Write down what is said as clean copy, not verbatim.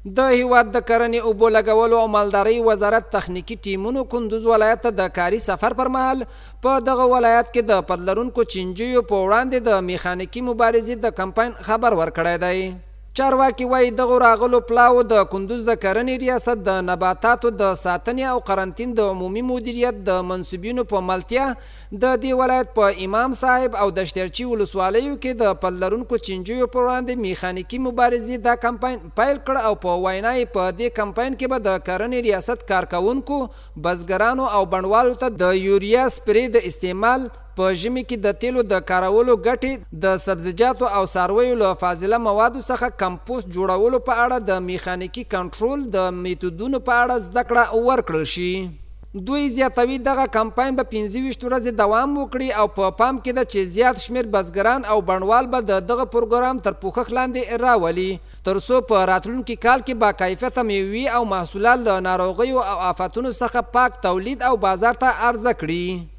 د هیواد د کرنې اوبو لګولو او مالدارۍ وزارت تخنیکی ټیمونو کندوز ولایت ته د کاري سفر پر مهال په دغه ولایت کې د پدلرونکو چینجیو په وړاندې د میخانیکي مبارزې د کمپاین خبر ورکړی دی. چارواکي وایي دغو راغلو پلاو د کندوز د کرنې ریاست د نباتاتو د ساتنې او قرنطین د عمومي مدیریت د منصوبینو په ملتیا د دې ولایت په امام صاحب او دشترچي ولسوالیو کې د پدلرونکو چینجیو پر وړاندې میخانیکي مبارزې دا کمپاین پیل کړ او په وینا یې په دې کمپاین کې به د کرنې ریاست کارکوونکو بزګرانو او بڼوالو ته د یوریا سپری د استعمال په ژمي کې د تیلو د کارولو ګټې د سبزیجاتو او څارویو له فاضله موادو څخه کمپوسټ جوړولو په اړه د میخانیکي کنټرول د میتودونو په اړه زده کړه ورکړل شي. دوی زیاتوي دغه کمپاین به 25 ورځې دوام وکړي او په پام کې ده چې زیات شمیر بزګران او بڼوال به د دغه پروګرام تر پوښښ لاندې راولي تر څو په راتلونکي کال کې با کیفیته میوې او محصولات له ناروغیو او آفتونو څخه پاک تولید او بازار ته عرضه کړي.